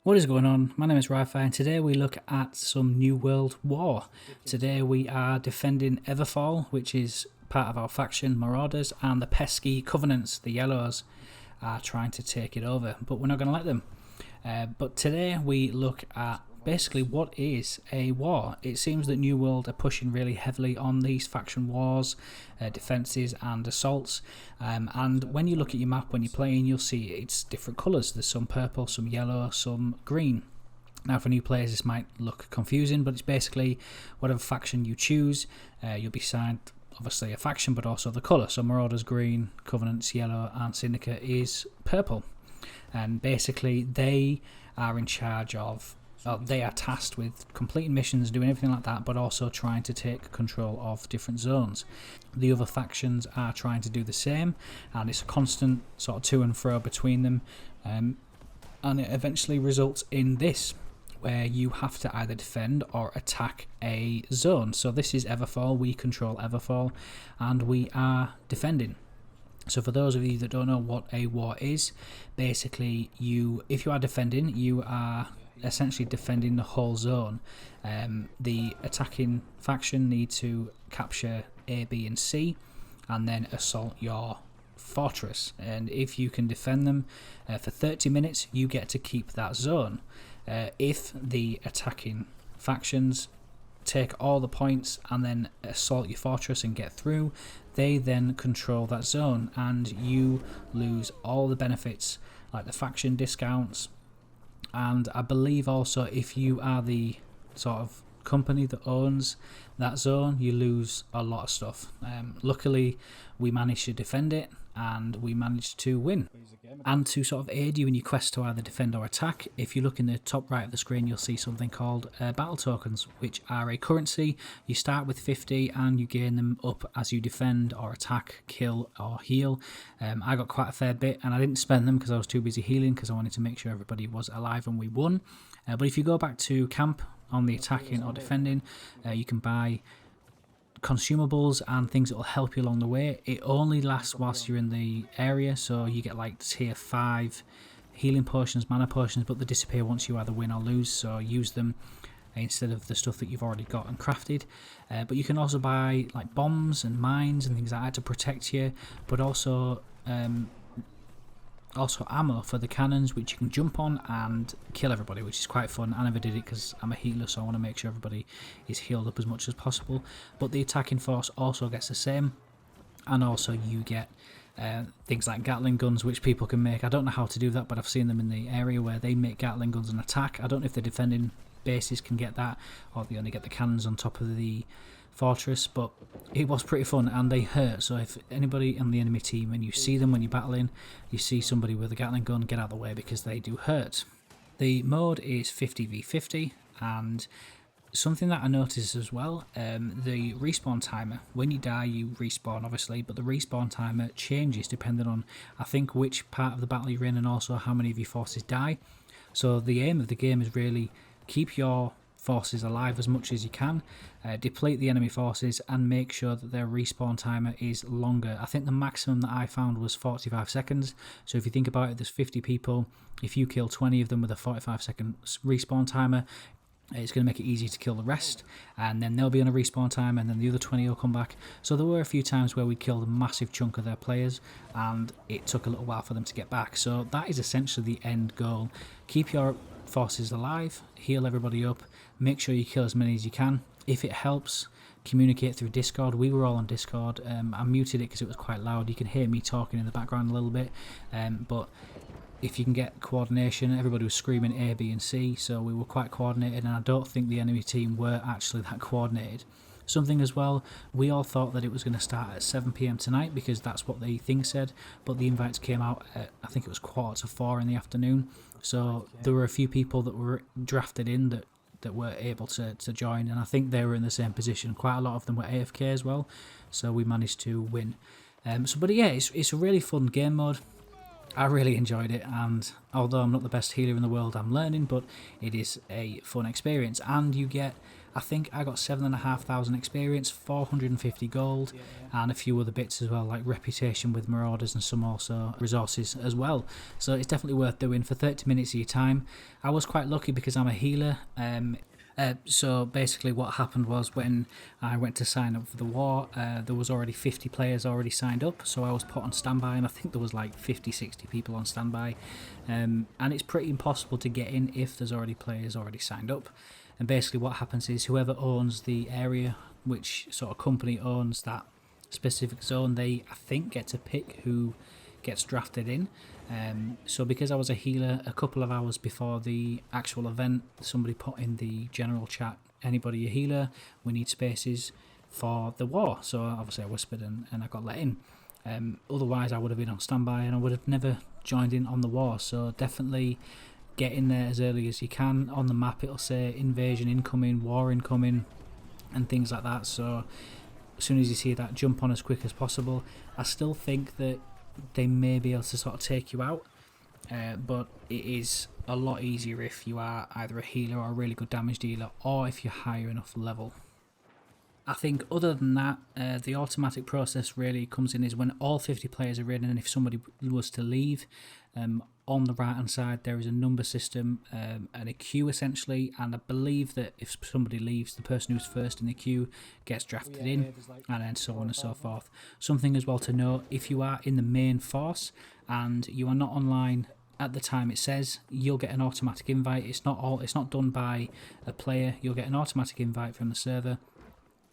What is going on? My name is Wi-Fi and today we look at some New World War. Today we are defending Everfall, which is part of our faction, Marauders, and the pesky Covenants, the Yellows, are trying to take it over, but we're not going to let them. But today we look at basically what is a war. It seems that New World are pushing really heavily on these faction wars, defences and assaults, and when you look at your map when you're playing, you'll see it's different colours. There's some purple, some yellow, some green. Now for new players this might look confusing, but it's basically whatever faction you choose, you'll be signed obviously a faction but also the colour. So Marauders green, Covenants yellow and Syndicate is purple. And basically they are in charge of, they are tasked with completing missions, doing everything like that, but also trying to take control of different zones. The other factions are trying to do the same, and it's a constant sort of to and fro between them, and it eventually results in this, where you have to either defend or attack a zone. So this is Everfall, we control Everfall, and we are defending. So for those of you that don't know what a war is, basically if you are defending, you are essentially defending the whole zone. The attacking faction need to capture A, B and C and then assault your fortress, and if you can defend them for 30 minutes you get to keep that zone. If the attacking factions take all the points and then assault your fortress and get through, they then control that zone and you lose all the benefits like the faction discounts, and I believe also if you are the sort of company that owns that zone you lose a lot of stuff. Luckily we managed to defend it and we managed to win. And to sort of aid you in your quest to either defend or attack, if you look in the top right of the screen you'll see something called battle tokens, which are a currency. You start with 50 and you gain them up as you defend or attack, kill or heal. I got quite a fair bit and I didn't spend them because I was too busy healing because I wanted to make sure everybody was alive and we won. But if you go back to camp on the attacking or defending, you can buy consumables and things that will help you along the way. It only lasts whilst you're in the area, so you get like tier 5 healing potions, mana potions, but they disappear once you either win or lose, so use them instead of the stuff that you've already got and crafted. But you can also buy like bombs and mines and things like that to protect you, but also ammo for the cannons, which you can jump on and kill everybody, which is quite fun. I never did it because I'm a healer, so I want to make sure everybody is healed up as much as possible. But the attacking force also gets the same, and also you get things like Gatling guns, which people can make. I don't know how to do that, but I've seen them in the area where they make Gatling guns and attack. I don't know if the defending bases can get that, or they only get the cannons on top of the fortress, but it was pretty fun and they hurt. So if anybody on the enemy team and you see them when you're battling, you see somebody with a Gatling gun, get out of the way because they do hurt. The mode is 50v50, and something that I noticed as well, the respawn timer, when you die you respawn obviously, but the respawn timer changes depending on I think which part of the battle you're in and also how many of your forces die. So the aim of the game is really keep your forces alive as much as you can, deplete the enemy forces and make sure that their respawn timer is longer. I think the maximum that I found was 45 seconds, so if you think about it, there's 50 people, if you kill 20 of them with a 45-second respawn timer, it's going to make it easy to kill the rest, and then they'll be on a respawn time and then the other 20 will come back. So there were a few times where we killed a massive chunk of their players and it took a little while for them to get back. So that is essentially the end goal. Keep your forces alive, heal everybody up, make sure you kill as many as you can. If it helps, communicate through Discord. We were all on Discord. I muted it because it was quite loud. You can hear me talking in the background a little bit, but if you can get coordination, everybody was screaming A, B and C, so we were quite coordinated, and I don't think the enemy team were actually that coordinated. Something as well, we all thought that it was going to start at 7 PM tonight because that's what the thing said, but the invites came out at, I think it was 3:45 in the afternoon, so there were a few people that were drafted in that were able to join, and I think they were in the same position. Quite a lot of them were AFK as well, so we managed to win. But yeah, it's a really fun game mode. I really enjoyed it, and although I'm not the best healer in the world, I'm learning, but it is a fun experience. And you get I think I got 7,500 experience, 450 gold, and a few other bits as well, like reputation with Marauders and some also resources as well. So it's definitely worth doing for 30 minutes of your time. I was quite lucky because I'm a healer. So basically what happened was when I went to sign up for the war, there was already 50 players already signed up, so I was put on standby, and I think there was like 50-60 people on standby, and it's pretty impossible to get in if there's already players already signed up. And basically what happens is whoever owns the area, which sort of company owns that specific zone, they I think get to pick who gets drafted in. So because I was a healer, a couple of hours before the actual event, somebody put in the general chat, anybody a healer, we need spaces for the war. So obviously I whispered and I got let in. Otherwise I would have been on standby and I would have never joined in on the war. So definitely get in there as early as you can. On the map it'll say invasion incoming, war incoming, and things like that. So as soon as you see that, jump on as quick as possible. I still think that they may be able to sort of take you out, but it is a lot easier if you are either a healer or a really good damage dealer, or if you're higher enough level. I think other than that, the automatic process really comes in is when all 50 players are in, and if somebody was to leave, on the right hand side there is a number system and a queue essentially, and I believe that if somebody leaves, the person who's first in the queue gets drafted in, and then so on and so forth. Something as well to note, if you are in the main force and you are not online at the time it says, you'll get an automatic invite. It's not done by a player. You'll get an automatic invite from the server.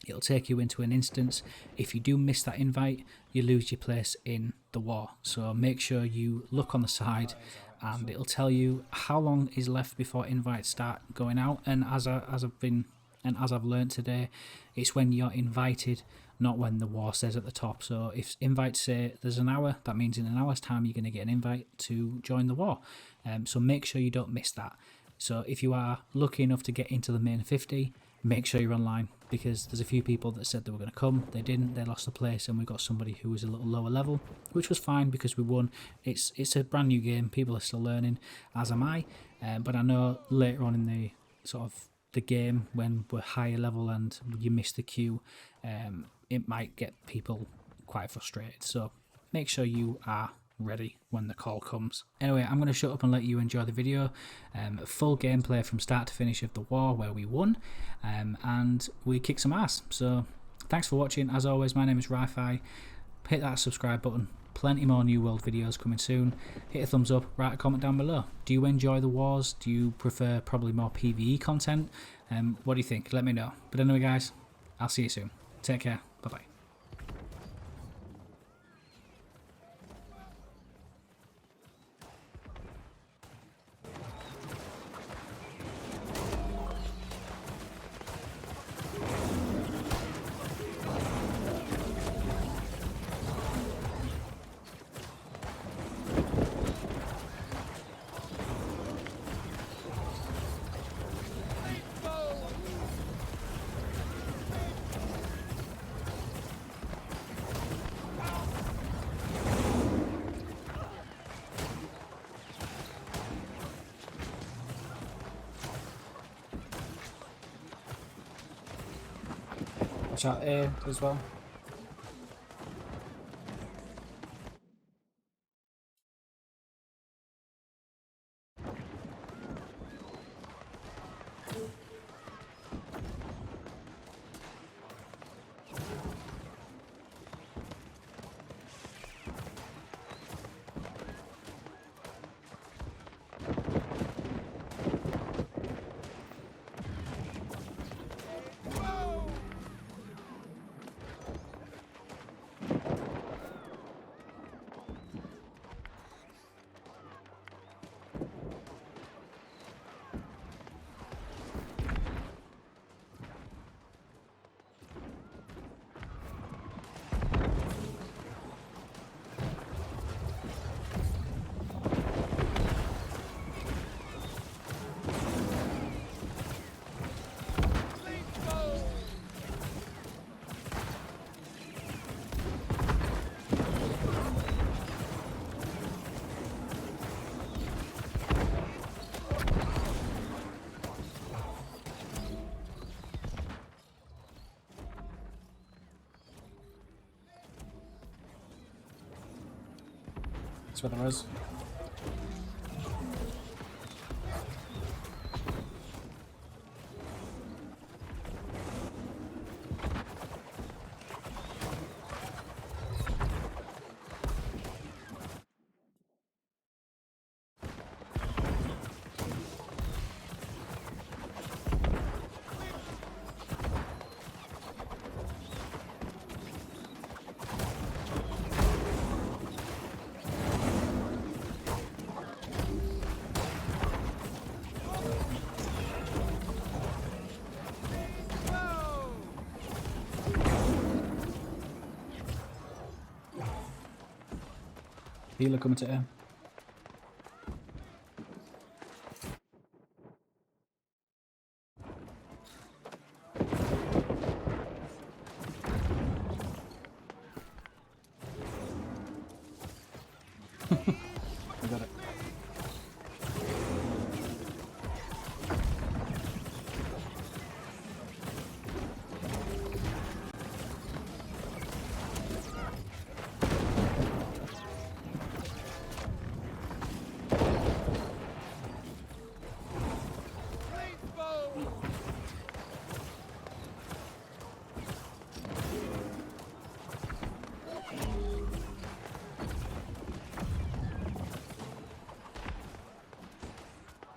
It'll take you into an instance. If you do miss that invite, you lose your place in the war. So make sure you look on the side, and it'll tell you how long is left before invites start going out. And as I've learned today, it's when you're invited, not when the war says at the top. So if invites say there's an hour, that means in an hour's time you're going to get an invite to join the war. So make sure you don't miss that. So if you are lucky enough to get into the main 50, make sure you're online, because there's a few people that said they were going to come, they didn't, they lost the place, and we got somebody who was a little lower level, which was fine because we won. It's a brand new game, people are still learning, as am I, but I know later on in the sort of the game, when we're higher level and you miss the queue, it might get people quite frustrated. So make sure you are ready when the call comes. Anyway, I'm going to shut up and let you enjoy the video. Full gameplay from start to finish of the war, where we won, and we kicked some ass. So thanks for watching. As always, my name is Ri-Fi. Hit that subscribe button. Plenty more New World videos coming soon. Hit a thumbs up, write a comment down below. Do you enjoy the wars? Do you prefer probably more PvE content? What do you think? Let me know. But anyway guys, I'll see you soon. Take care. Bye bye. Watch out here as well. That's where there is. Healer coming to him. I got it.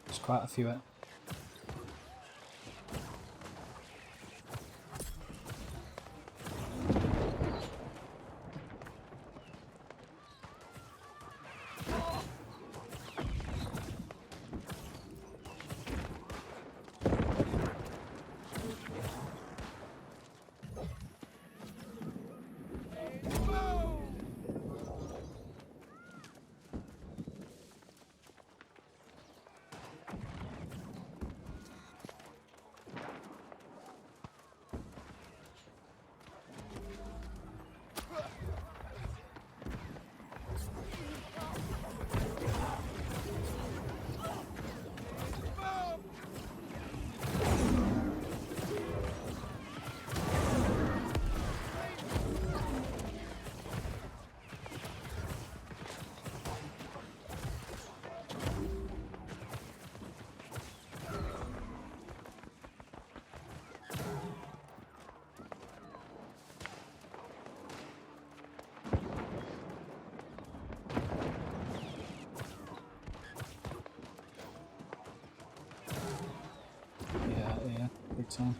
There's quite a few. Yeah, big time.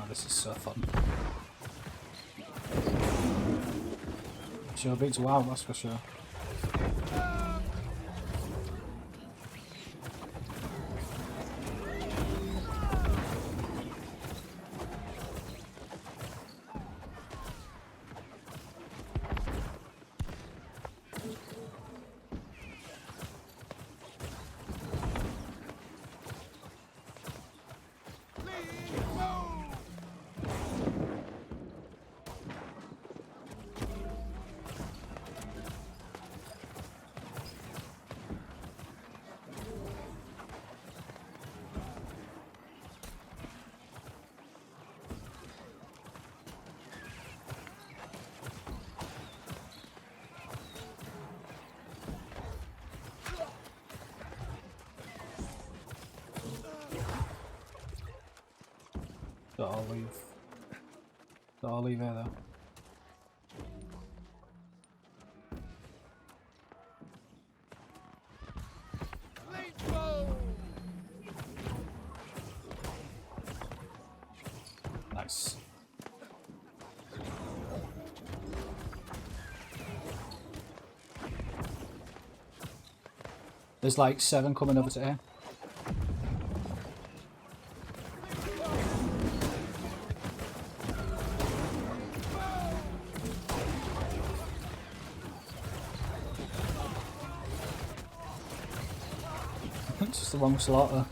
Oh, this is so fun. Sure beats WoW, that's for sure. I'll leave here though. Nice. There's like 7 coming over to here. It's just the wrong slaughter.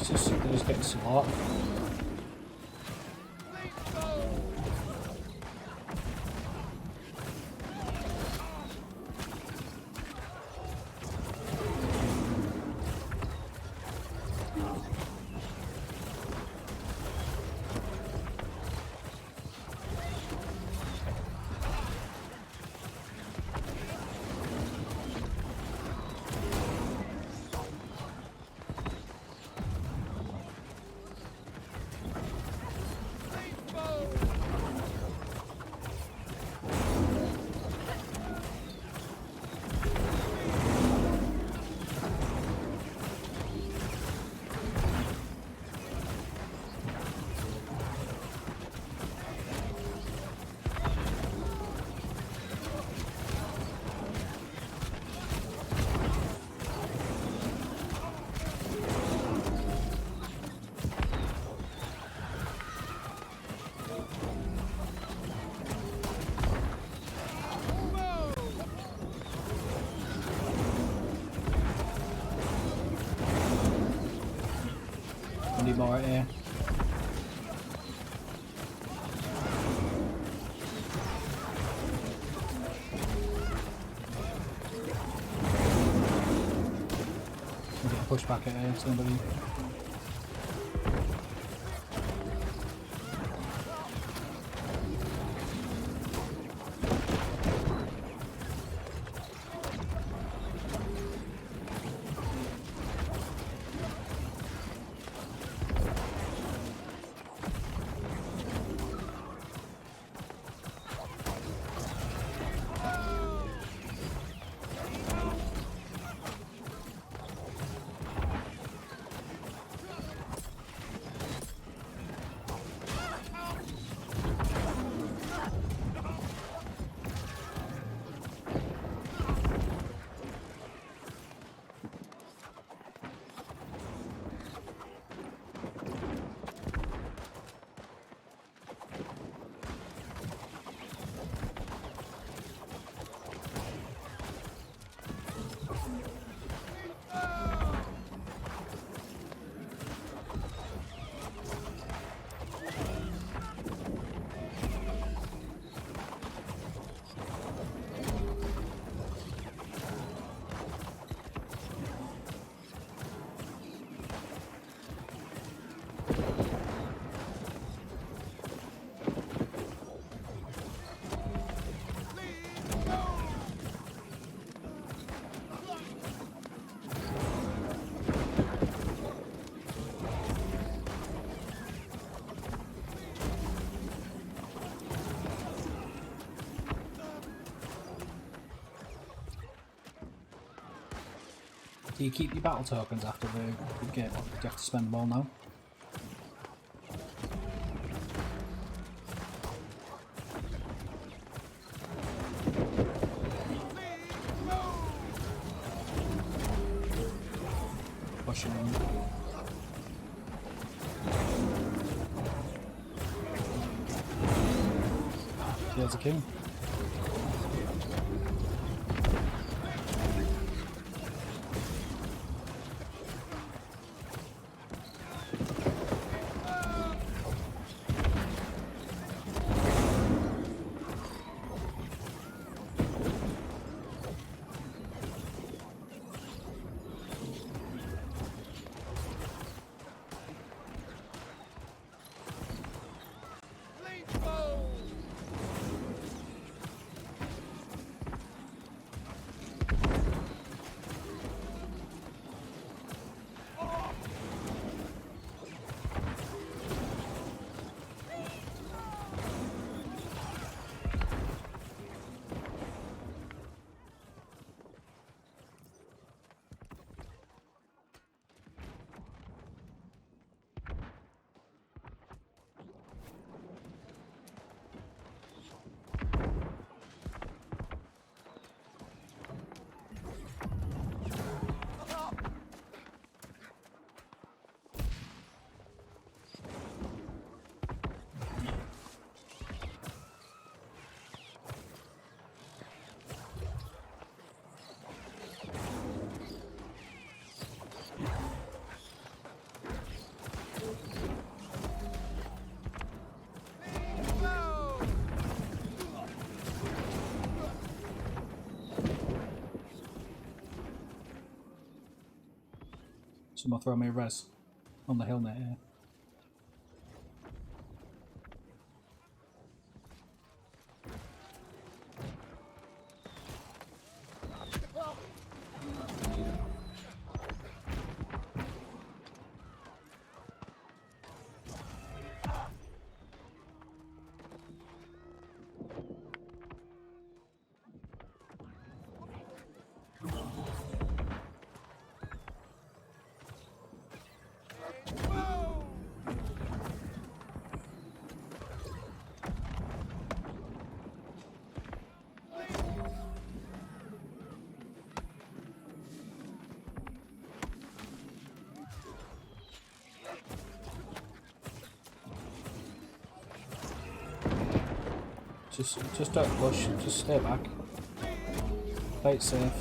They're just getting slaughtered. I need more right here. I'm getting pushed back at here, somebody. Do you keep your battle tokens after the game? Do you have to spend them all now? Pushing them. There's a king. Someone throw me a res on the hill net here. Just don't push, just stay back. Play it safe.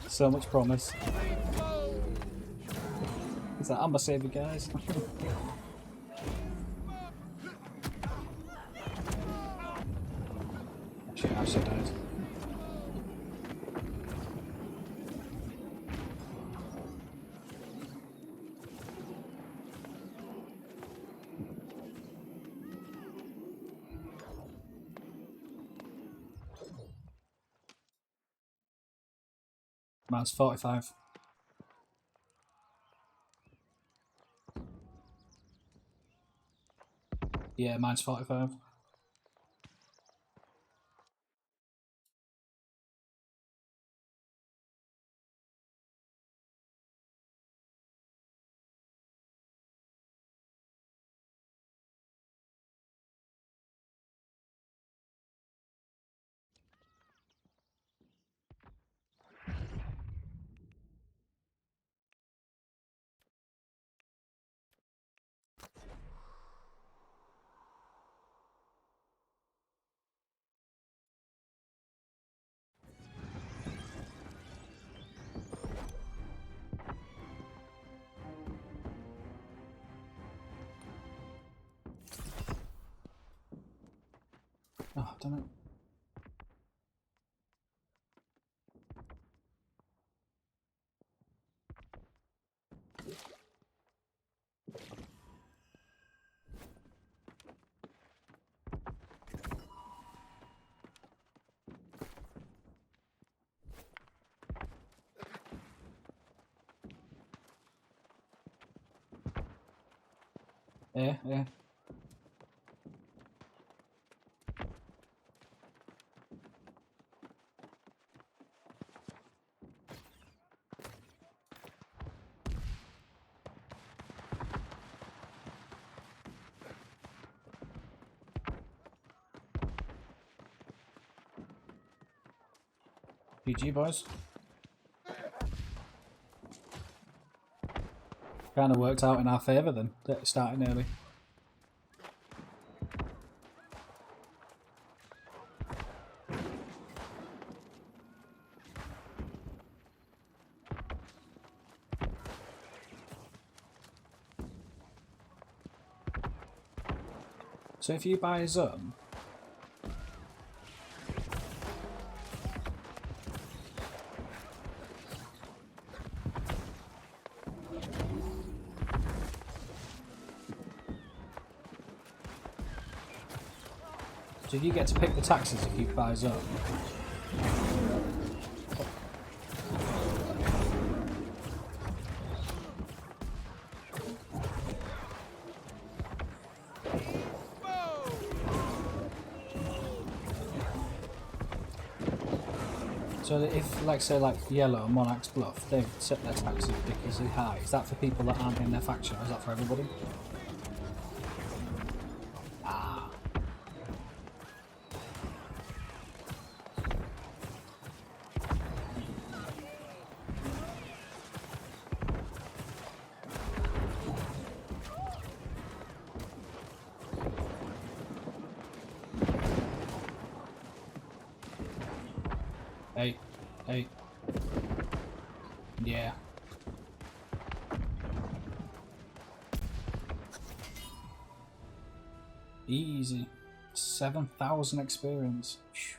So much promise. Is that Amber Saver, guys? Shit, I should died. Mine's 45. Yeah, mine's 45. damn it. Yeah. GG, boys. Kind of worked out in our favour then, starting early. So if you buy a zone, so you get to pick the taxes if you buy a zone. So that if, like, say, like Yellow, Monarch's Bluff, they've set their taxes ridiculously high. Is that for people that aren't in their faction, or is that for everybody? Ah. Hey. Yeah. Easy. 7,000 experience. Phew.